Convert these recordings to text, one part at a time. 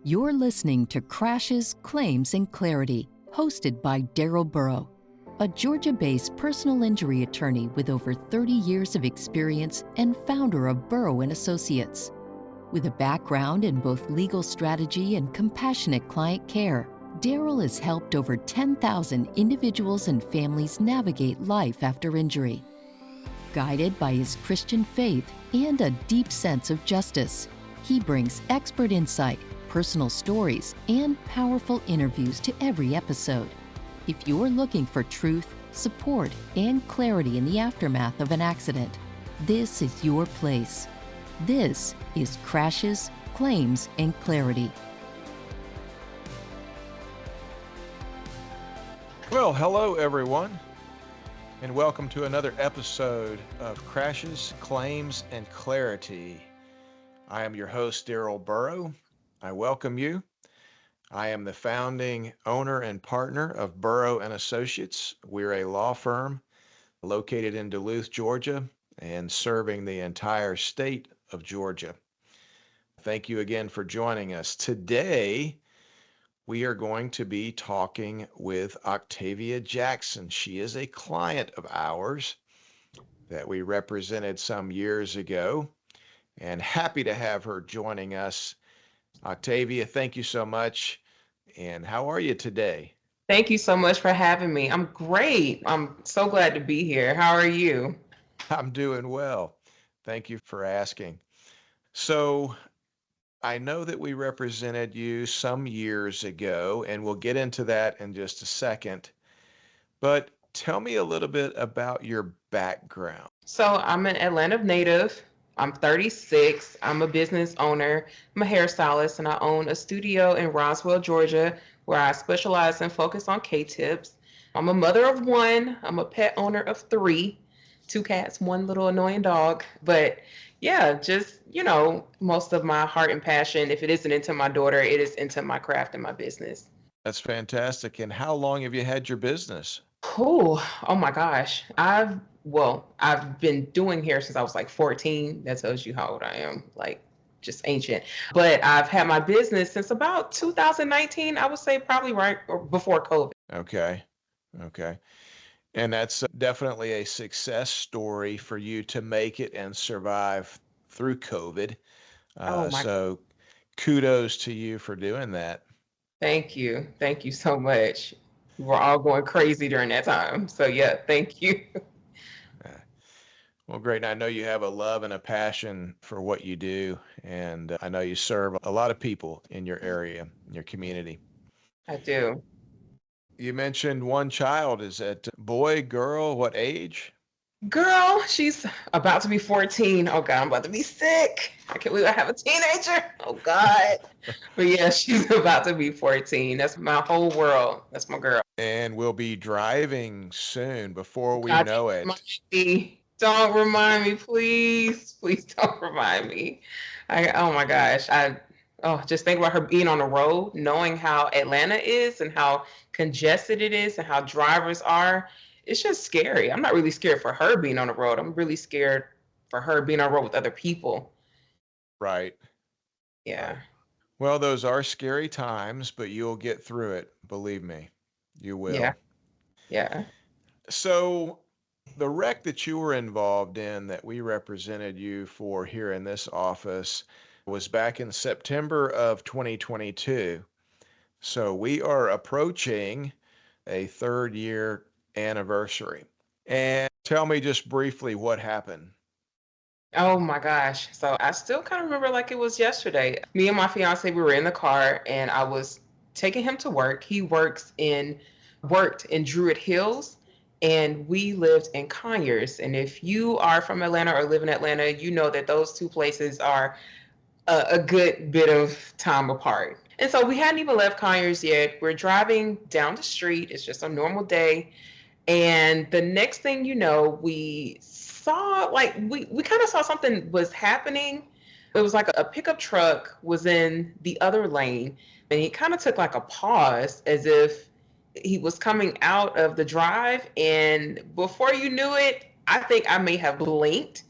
You're listening to Crashes, Claims, and Clarity, hosted by Darrell, a Georgia-based personal injury attorney with over 30 years of experience and founder of Burrow & Associates. With a background in both legal strategy and compassionate client care, Darrell has helped over 10,000 individuals and families navigate life after injury. Guided by his Christian faith and a deep sense of justice, he brings expert insight, personal stories, and powerful interviews to every episode. If you're looking for truth, support, and clarity in the aftermath of an accident, this is your place. This is Crashes, Claims, and Clarity. Well, hello everyone, and welcome to another episode of Crashes, Claims, and Clarity. I am your host, Darrell Burrow. I welcome you. I am the founding owner and partner of Burrow & Associates. We're a law firm located in Duluth, Georgia, and serving the entire state of Georgia. Thank you again for joining us. Today, we are going to be talking with Octavia Jackson. She is a client of ours that we represented some years ago, and happy to have her joining us. Octavia, thank you so much. And how are you today? Thank you so much for having me. I'm great. I'm so glad to be here. How are you? I'm doing well. Thank you for asking. So I know that we represented you some years ago, and we'll get into that in just a second. But tell me a little bit about your background. So I'm an Atlanta native. I'm 36. I'm a business owner. I'm a hairstylist, and I own a studio in Roswell, Georgia, where I specialize and focus on K-tips. I'm a mother of one. I'm a pet owner of 3, 2 cats, 1 little annoying dog. But yeah, just, most of my heart and passion, if it isn't into my daughter, it is into my craft and my business. That's fantastic. And how long have you had your business? Oh my gosh. I've been doing hair since I was like 14. That tells you how old I am, like just ancient. But I've had my business since about 2019, I would say probably right or before COVID. Okay. And that's definitely a success story for you to make it and survive through COVID. Oh my, So kudos to you for doing that. thank you. Thank you so much. We were all going crazy during that time. So yeah, thank you. Uh, Well, great. And I know you have a love and a passion for what you do. And I know you serve a lot of people in your area, in your community. I do. You mentioned one child. Is it boy, girl, what age? Girl, she's about to be 14. Oh God, I'm about to be sick. I can't believe I have a teenager. Oh God. But yeah, she's about to be 14. That's my whole world. That's my girl. And we'll be driving soon before we God, know don't it. remind me. Don't remind me, please. Please don't remind me. Oh my gosh. Just think about her being on the road, knowing how Atlanta is and how congested it is and how drivers are. It's just scary. I'm not really scared for her being on the road. I'm really scared for her being on the road with other people. Right. Yeah. Right. Well, those are scary times, but you'll get through it. Believe me, you Yeah. will. Yeah. So, the wreck that you were involved in that we represented you for here in this office was back in September of 2022. So, we are approaching a 3rd-year anniversary. And tell me just briefly what happened. Oh my gosh. So I still kind of remember like it was yesterday. Me and my fiance, we were in the car and I was taking him to work. He worked in Druid Hills and we lived in Conyers. And if you are from Atlanta or live in Atlanta, you know that those 2 places are a good bit of time apart. And so we hadn't even left Conyers yet. We're driving down the street. It's just a normal day. And the next thing you know, we saw like we kind of saw something was happening. It was like a pickup truck was in the other lane and he kind of took like a pause as if he was coming out of the drive. And before you knew it, I think I may have blinked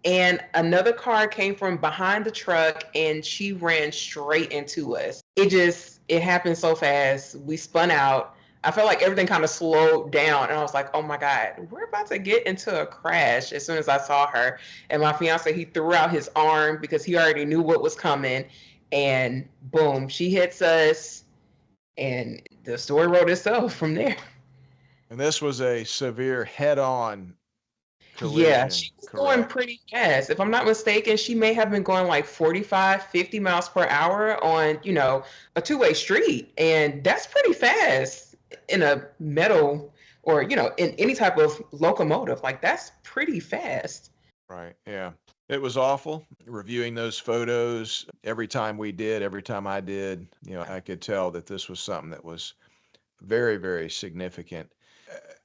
and another car came from behind the truck and she ran straight into us. it happened so fast. We spun out. I felt like everything kind of slowed down, and I was like, "Oh my God, we're about to get into a crash." As soon as I saw her, and my fiance, he threw out his arm because he already knew what was coming, and boom, she hits us, and the story wrote itself from there. And this was a severe head-on Yeah, collision, she was going correct? pretty fast. If I'm not mistaken, she may have been going like 45, 50 miles per hour on, a two-way street. And that's pretty fast in a metal or, in any type of locomotive. Like that's pretty fast. Right. Yeah. It was awful reviewing those photos. Every time I did, I could tell that this was something that was very, very significant.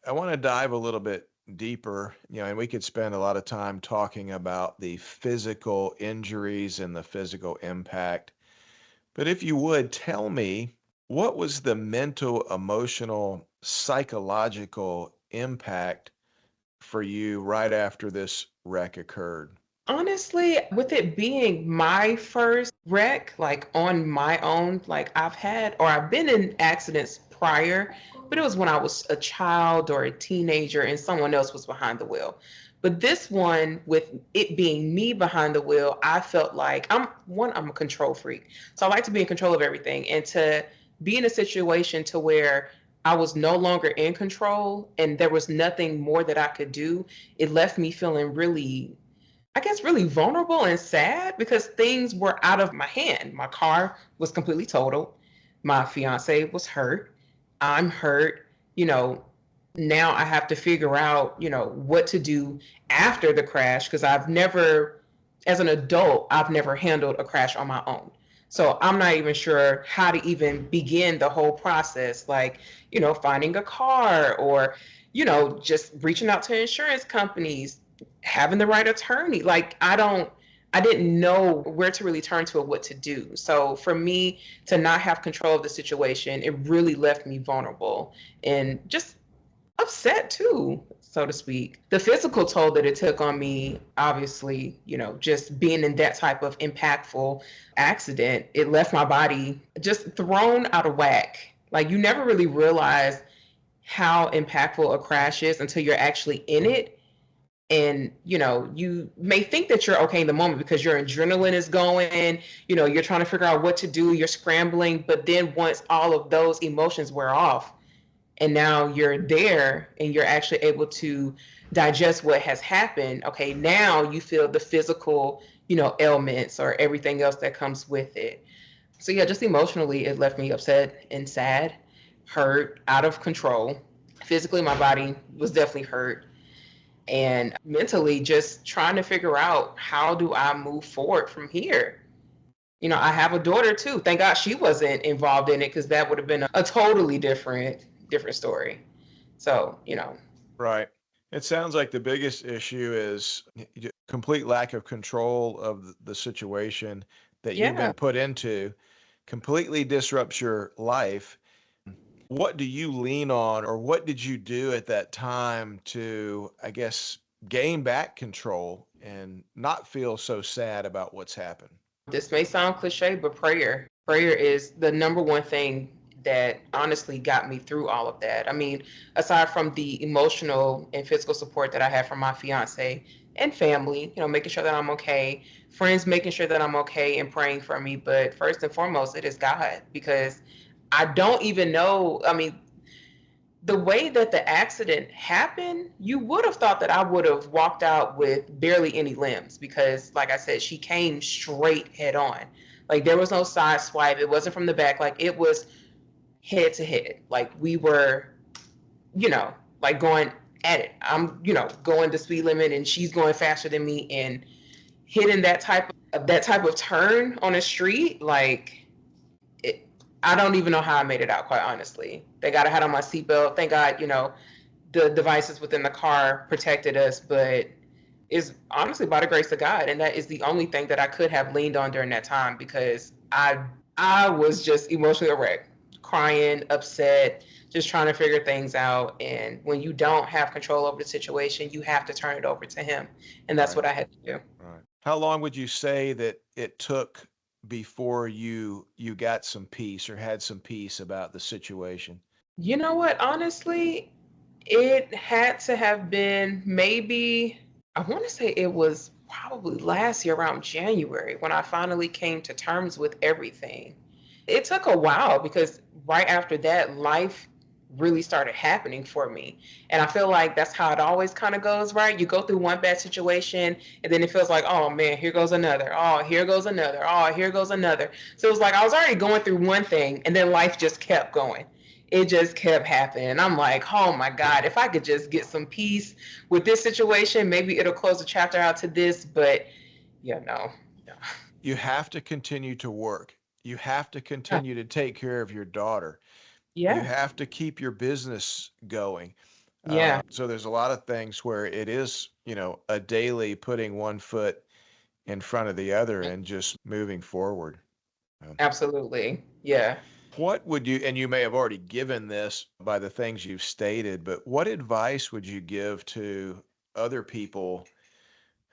I want to dive a little bit deeper, and we could spend a lot of time talking about the physical injuries and the physical impact. But if you would tell me, what was the mental, emotional, psychological impact for you right after this wreck occurred? Honestly, with it being my first wreck, like on my own, like I've been in accidents prior, but it was when I was a child or a teenager and someone else was behind the wheel. But this one, with it being me behind the wheel, I felt like I'm a control freak. So I like to be in control of everything. And to be in a situation to where I was no longer in control and there was nothing more that I could do, it left me feeling really, I guess, really vulnerable and sad because things were out of my hand. My car was completely totaled. My fiance was hurt. I'm hurt. You know, now I have to figure out, what to do after the crash because as an adult, I've never handled a crash on my own. So I'm not even sure how to even begin the whole process, like, finding a car or, just reaching out to insurance companies, having the right attorney. Like I didn't know where to really turn to or what to do. So for me to not have control of the situation, it really left me vulnerable and just upset too, so to speak. The physical toll that it took on me, obviously, just being in that type of impactful accident, it left my body just thrown out of whack. Like you never really realize how impactful a crash is until you're actually in it, and you may think that you're okay in the moment because your adrenaline is going, you're trying to figure out what to do, you're scrambling, but then once all of those emotions wear off and now you're there and you're actually able to digest what has happened, okay, now you feel the physical, ailments or everything else that comes with it. So yeah, just emotionally it left me upset and sad, hurt, out of control. Physically my body was definitely hurt, and mentally just trying to figure out how do I move forward from here. I have a daughter too. Thank God she wasn't involved in it because that would have been a totally different story. So, Right. It sounds like the biggest issue is complete lack of control of the situation that you've yeah. been put into, completely disrupts your life. What do you lean on, or what did you do at that time to, I guess, gain back control and not feel so sad about what's happened? This may sound cliche, but prayer. Prayer is the number one thing that honestly got me through all of that. I mean, aside from the emotional and physical support that I had from my fiance and family, making sure that I'm okay, friends making sure that I'm okay and praying for me. But first and foremost, it is God because I don't even know. I mean, the way that the accident happened, you would have thought that I would have walked out with barely any limbs because, like I said, she came straight head on. Like there was no side swipe. It wasn't from the back. Like it was head to head. Like we were, you know, like going at it. I'm, going the speed limit and she's going faster than me and hitting that type of turn on a street. Like it, I don't even know how I made it out, quite honestly. Thank God I had on my seatbelt. Thank God, the devices within the car protected us, but it's honestly by the grace of God. And that is the only thing that I could have leaned on during that time because I was just emotionally wrecked, crying, upset, just trying to figure things out. And when you don't have control over the situation, you have to turn it over to him. And that's Right. what I had to do. Right. How long would you say that it took before you got some peace or had some peace about the situation? You know what? Honestly, it had to have been maybe, I want to say it was probably last year around January when I finally came to terms with everything. It took a while because right after that, life really started happening for me. And I feel like that's how it always kind of goes, right? You go through one bad situation and then it feels like, oh man, here goes another. Oh, here goes another. Oh, here goes another. So it was like I was already going through one thing and then life just kept going. It just kept happening. And I'm like, oh my God, if I could just get some peace with this situation, maybe it'll close the chapter out to this. But yeah, no. You have to continue to work. You have to continue to take care of your daughter. You Yeah. have to keep your business going. Yeah. So there's a lot of things where it is, a daily putting one foot in front of the other and just moving forward. Um, Absolutely. Yeah. What would you, and you may have already given this by the things you've stated, but what advice would you give to other people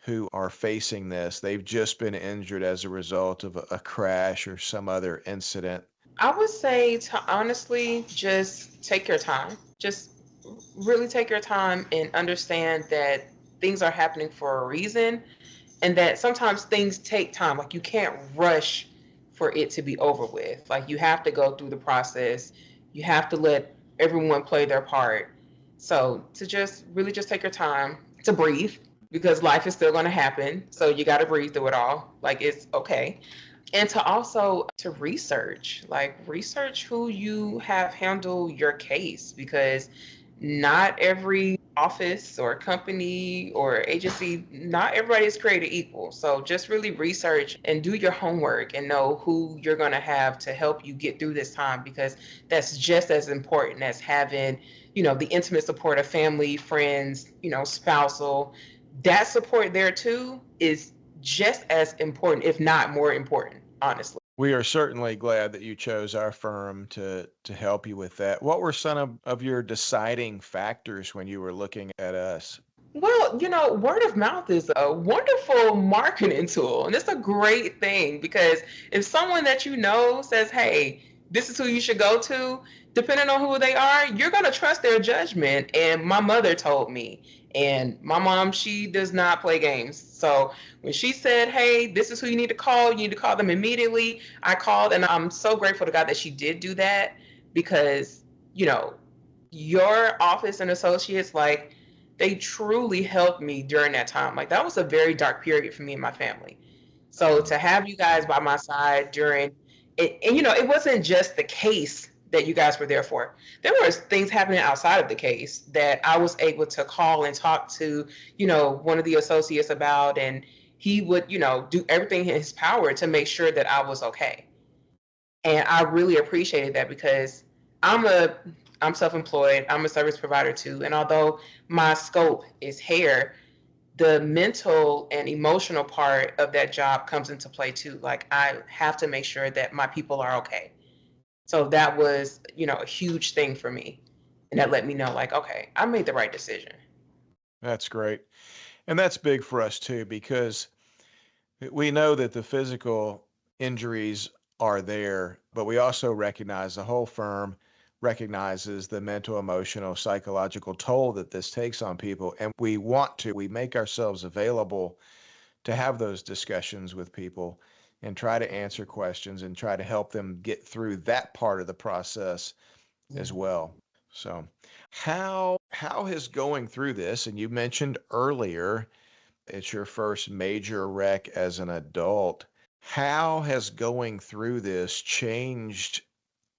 who are facing this? They've just been injured as a result of a crash or some other incident. I would say to honestly just take your time. Just really take your time and understand that things are happening for a reason and that sometimes things take time. Like you can't rush for it to be over with. Like you have to go through the process. You have to let everyone play their part. So to just really just take your time to breathe because life is still going to happen. So you got to breathe through it all. Like it's okay. And to also to research, like research who you have handle your case because not every office or company or agency, not everybody is created equal. So just really research and do your homework and know who you're going to have to help you get through this time because that's just as important as having, the intimate support of family, friends, spousal. That support there too is just as important, if not more important, honestly. We are certainly glad that you chose our firm to help you with that. What were some of your deciding factors when you were looking at us? Well, word of mouth is a wonderful marketing tool, and it's a great thing because if someone that you know says, "Hey, this is who you should go to," depending on who they are, you're going to trust their judgment. And my mother told me, and my mom, she does not play games. So when she said, "Hey, this is who you need to call. You need to call them immediately," I called, and I'm so grateful to God that she did do that because, you know, your office and associates, like, they truly helped me during that time. Like that was a very dark period for me and my family. So to have you guys by my side during it, and it wasn't just the case that you guys were there for. There was things happening outside of the case that I was able to call and talk to, one of the associates about, and he would, do everything in his power to make sure that I was okay. And I really appreciated that because I'm a I'm self-employed. I'm a service provider too. And although my scope is hair, the mental and emotional part of that job comes into play too. Like I have to make sure that my people are okay. So that was, a huge thing for me. And that let me know like, okay, I made the right decision. That's great. And that's big for us too, because we know that the physical injuries are there, but we also recognize the whole firm recognizes the mental, emotional, psychological toll that this takes on people. And we make ourselves available to have those discussions with people and try to answer questions and try to help them get through that part of the process Yeah. as well. So, how has going through this, and you mentioned earlier it's your first major wreck as an adult. How has going through this changed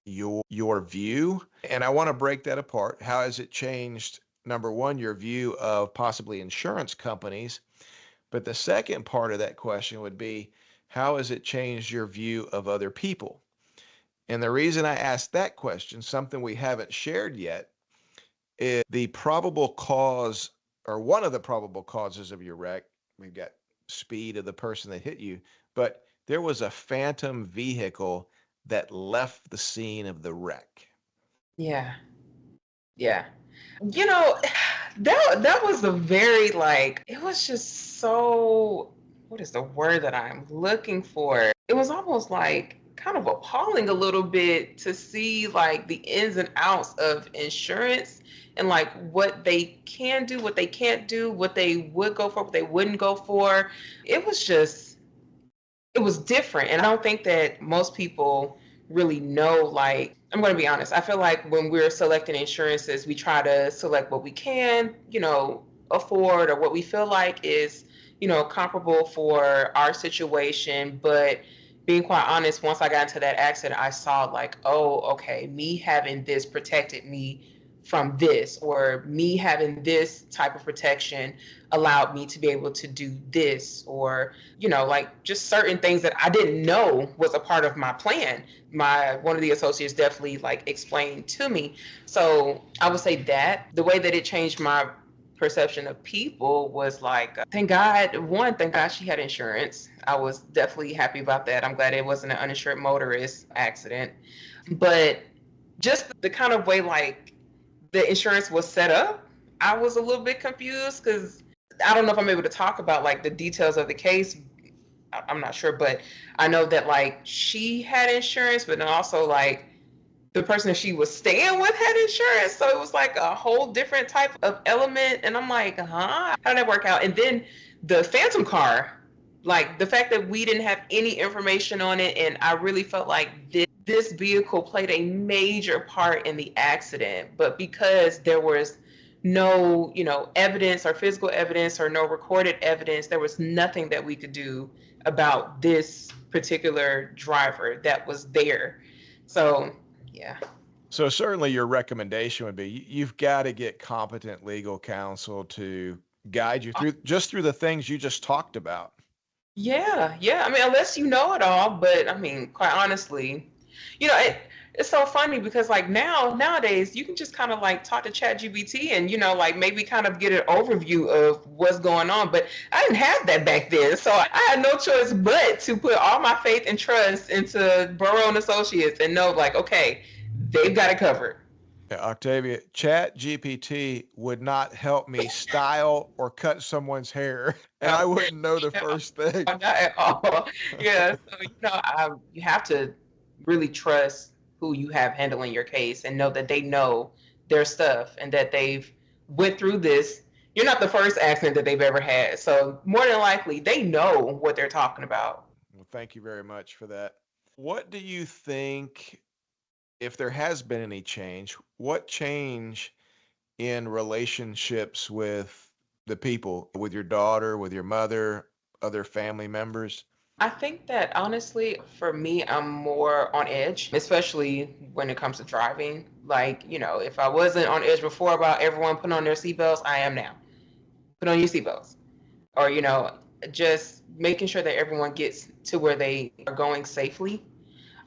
your view? And I want to break that apart. How has it changed, number one, your view of possibly insurance companies? But the second part of that question would be, how has it changed your view of other people? And the reason I asked that question, something we haven't shared yet, is the probable cause or one of the probable causes of your wreck. We've got speed of the person that hit you, but there was a phantom vehicle that left the scene of the wreck. Yeah. Yeah. You know, that was a very like it was just so what is the word that I'm looking for? it was almost like kind of appalling a little bit to see like the ins and outs of insurance and like what they can do, what they can't do, what they would go for, what they wouldn't go for. It was just, it was different. And I don't think that most people really know. Like, I'm going to be honest, I feel like when we're selecting insurances, we try to select what we can, afford, or what we feel like is, comparable for our situation. But being quite honest, once I got into that accident, I saw like, oh, okay, me having this protected me from this, or me having this type of protection allowed me to be able to do this, or like just certain things that I didn't know was a part of my plan. My one of the associates definitely like explained to me. So I would say that the way that it changed my perception of people was like, thank God she had insurance. I was definitely happy about that. I'm glad it wasn't an uninsured motorist accident. But just the kind of way like the insurance was set up, I was a little bit confused because I don't know if I'm able to talk about like the details of the case. I'm not sure, but I know that like she had insurance, but then also like the person that she was staying with had insurance. So it was like a whole different type of element. And I'm like, huh? How did that work out? And then the Phantom car, like the fact that we didn't have any information on it. And I really felt like this vehicle played a major part in the accident. But because there was no, evidence or physical evidence or no recorded evidence, there was nothing that we could do about this particular driver that was there. So yeah. So certainly your recommendation would be you've got to get competent legal counsel to guide you through the things you just talked about. Yeah, yeah. I mean, unless you know it all, but I mean, quite honestly, it's so funny because like nowadays you can just kind of like talk to ChatGPT and like maybe kind of get an overview of what's going on. But I didn't have that back then, so I had no choice but to put all my faith and trust into Burrow and Associates and know like, okay, they've got it covered. Yeah, Octavia, Chat GPT would not help me style or cut someone's hair, and I Okay. wouldn't know the first thing. Not at all. Yeah. So, you have to really trust who you have handling your case and know that they know their stuff and that they've went through this. You're not the first accident that they've ever had. So more than likely they know what they're talking about. Well, thank you very much for that. What do you think, if there has been any change, what change in relationships with the people, with your daughter, with your mother, other family members? I think that honestly, for me, I'm more on edge, especially when it comes to driving. Like, if I wasn't on edge before about everyone putting on their seatbelts, I am now. Put on your seatbelts. Or, just making sure that everyone gets to where they are going safely.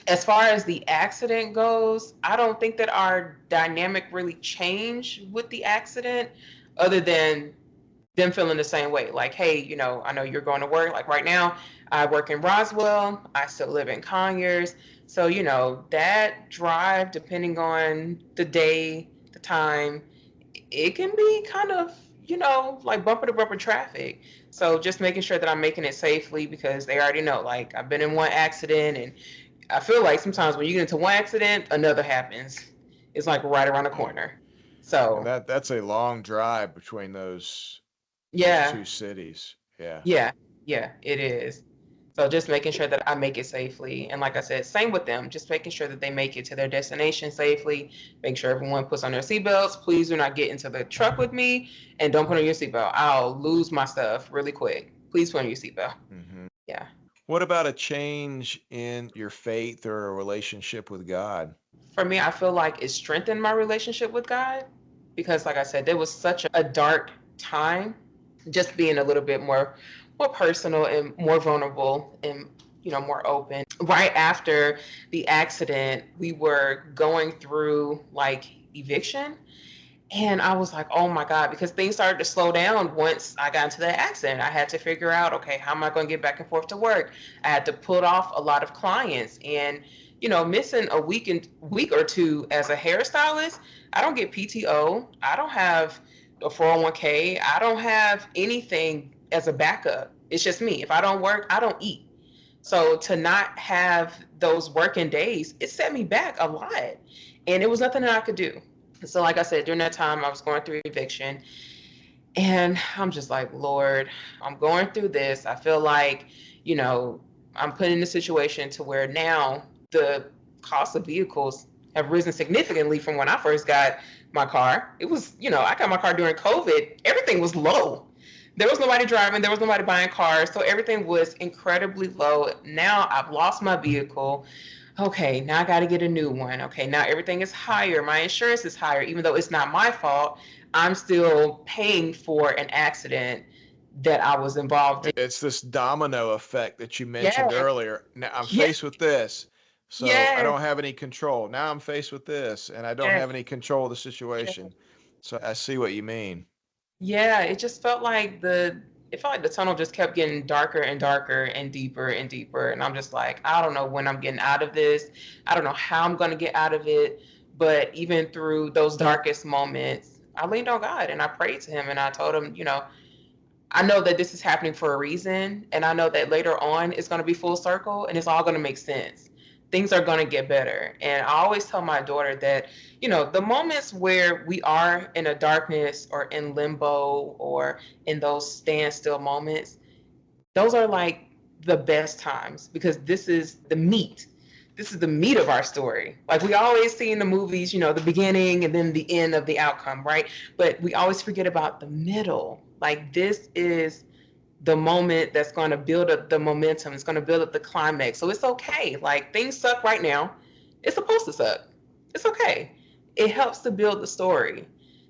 As far as the accident goes, I don't think that our dynamic really changed with the accident, other than them feeling the same way. Like, hey, I know you're going to work. Like right now, I work in Roswell. I still live in Conyers. So, that drive, depending on the day, the time, it can be kind of, like bumper to bumper traffic. So just making sure that I'm making it safely, because they already know, like I've been in one accident, and I feel like sometimes when you get into one accident, another happens. It's like right around the corner. And So that's a long drive between those yeah, two cities. Yeah. yeah, yeah, it is. So just making sure that I make it safely. And like I said, same with them, just making sure that they make it to their destination safely. Make sure everyone puts on their seatbelts. Please do not get into the truck with me, and don't put on your seatbelt. I'll lose my stuff really quick. Please put on your seatbelt. Hmm. Yeah. What about a change in your faith or a relationship with God? For me, I feel like it strengthened my relationship with God because, like I said, there was such a dark time. Just being a little bit more personal and more vulnerable and more open. Right after the accident, we were going through like eviction, and I was like, oh my God, because things started to slow down once I got into that accident. I had to figure out, okay, how am I going to get back and forth to work? I had to put off a lot of clients, and missing a week or two as a hairstylist. I don't get PTO. I don't have a 401k. I don't have anything as a backup. It's just me. If I don't work, I don't eat. So to not have those working days, it set me back a lot. And it was nothing that I could do. So like I said, during that time I was going through eviction, and I'm just like, Lord, I'm going through this. I feel like, you know, I'm put in a situation to where now the cost of vehicles have risen significantly from when I first got my car. It was, I got my car during COVID. Everything was low. There was nobody driving, there was nobody buying cars. So everything was incredibly low. Now I've lost my vehicle. Okay, now I got to get a new one. Okay, now everything is higher. My insurance is higher, even though it's not my fault. I'm still paying for an accident that I was involved in. It's this domino effect that you mentioned Yes, earlier. Now I'm yes, faced with this, so I yes, don't have any control. Now I'm faced with this, and I don't yes, have any control of the yes. situation. So I see what you mean. Yeah, it just felt like the tunnel just kept getting darker and darker and deeper and deeper. And I'm just like, I don't know when I'm getting out of this. I don't know how I'm going to get out of it. But even through those darkest moments, I leaned on God and I prayed to him and I told him, I know that this is happening for a reason. And I know that later on it's going to be full circle and it's all going to make sense. Things are going to get better. And I always tell my daughter that, the moments where we are in a darkness or in limbo or in those standstill moments, those are like the best times because this is the meat. This is the meat of our story. Like we always see in the movies, the beginning and then the end of the outcome, right? But we always forget about the middle. Like this is the moment that's going to build up the momentum. It's going to build up the climax. So it's okay. Like things suck right now. It's supposed to suck. It's okay. It helps to build the story.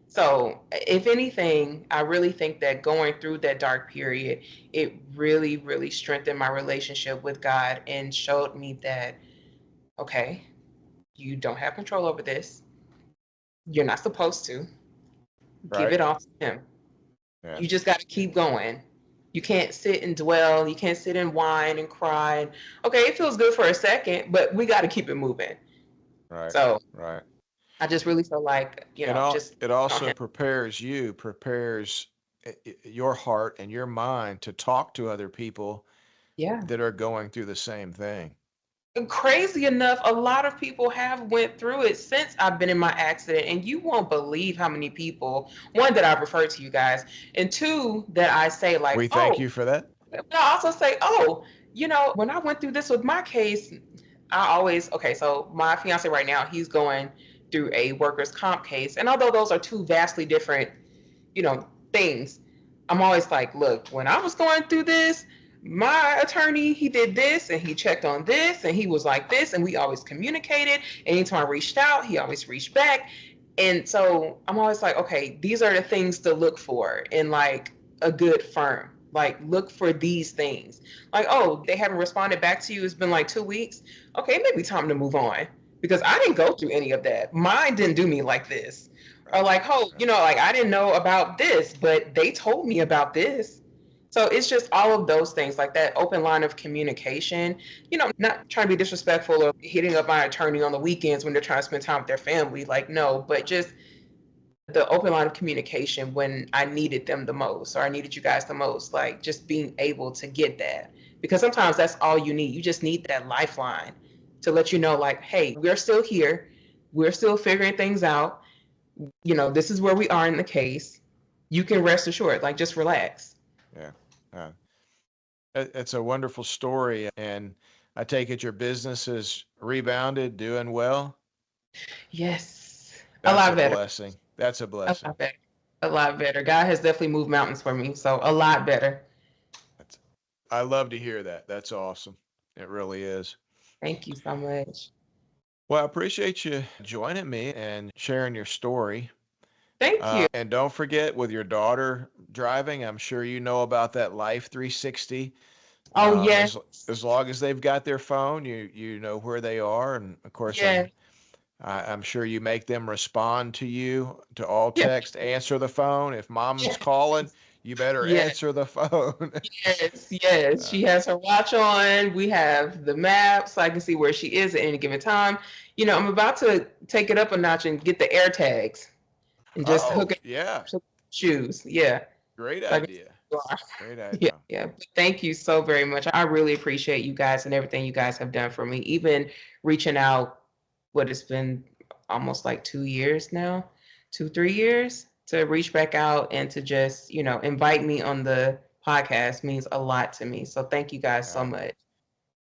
So if anything, I really think that going through that dark period, it really, really strengthened my relationship with God and showed me that, okay, you don't have control over this. You're not supposed to. Give Right? it off to him. Yeah. You just got to keep going. You can't sit and dwell. You can't sit and whine and cry. Okay, it feels good for a second, but we got to keep it moving. Right. So Right. I just really feel like, just It on also him. prepares your heart and your mind to talk to other people Yeah. that are going through the same thing. And crazy enough, a lot of people have went through it since I've been in my accident, and you won't believe how many people, one, that I've referred to you guys, and two, that I say like, We thank oh, you for that. but I also say, oh, when I went through this with my case, okay, so my fiance right now, he's going through a workers' comp case. And although those are two vastly different, things, I'm always like, look, when I was going through this, my attorney, he did this and he checked on this and he was like this. And we always communicated. Anytime I reached out, he always reached back. And so I'm always like, okay, these are the things to look for in like a good firm. Like, look for these things. Like, oh, they haven't responded back to you. It's been like 2 weeks. Okay, it may be time to move on because I didn't go through any of that. Mine didn't do me like this. Or Right. like, oh, Right. like I didn't know about this, but they told me about this. So it's just all of those things, like that open line of communication, not trying to be disrespectful or hitting up my attorney on the weekends when they're trying to spend time with their family. Like, no, but just the open line of communication when I needed them the most or I needed you guys the most, like just being able to get that. Because sometimes that's all you need. You just need that lifeline to let you know, like, hey, we're still here. We're still figuring things out. This is where we are in the case. You can rest assured, like just relax. Yeah. Uh, it's a wonderful story, and I take it your business is rebounded, doing well. Yes. A That's a lot better. blessing. That's a A blessing. lot better. A lot better. God has definitely moved mountains for me. So a lot better. That's, I love to hear that. That's awesome. It really is. Thank you so much. Well, I appreciate you joining me and sharing your story. Thank you. And don't forget with your daughter driving, I'm sure you know about that Life360. Oh, yes. As long as they've got their phone, you know where they are, and of course, Yes. I'm sure you make them respond to you to all Yeah. text. Answer the phone if mom's calling. You better Yes. answer the phone. Yes. Yes. uh, She has her watch on. We have the map so I can see where she is at any given time. I'm about to take it up a notch and get the AirTags and just hook oh it yeah, to shoes. Yeah. great Like idea. You are. Great Yeah, outcome. yeah. But thank you so very much. I really appreciate you guys and everything you guys have done for me. Even reaching out, what it's been almost like 2 years now, 2, 3 years to reach back out and to just, invite me on the podcast means a lot to me. So thank you guys so Uh, much.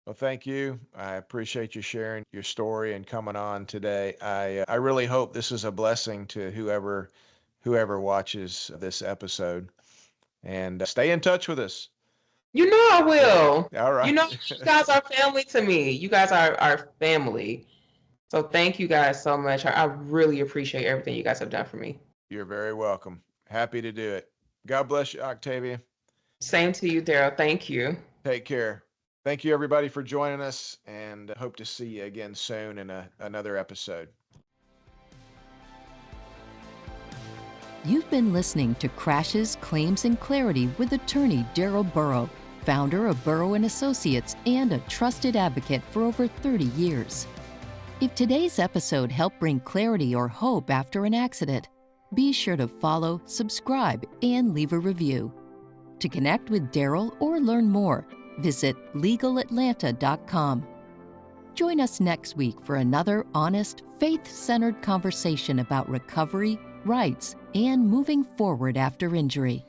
well, thank you. I appreciate you sharing your story and coming on today. I really hope this is a blessing to whoever watches this episode. And stay in touch with us. You know I Yeah. will. All right. You guys are family to me. You guys are family. So thank you guys so much. I really appreciate everything you guys have done for me. You're very welcome. Happy to do it. God bless you, Octavia. Same to you, Darrell. Thank you. Take care. Thank you, everybody, for joining us, and hope to see you again soon in another episode. You've been listening to Crashes, Claims, and Clarity with attorney Darrell Burrow, founder of Burrow & Associates and a trusted advocate for over 30 years. If today's episode helped bring clarity or hope after an accident, be sure to follow, subscribe, and leave a review. To connect with Darrell or learn more, visit legalatlanta.com. Join us next week for another honest, faith-centered conversation about recovery, rights, and moving forward after injury.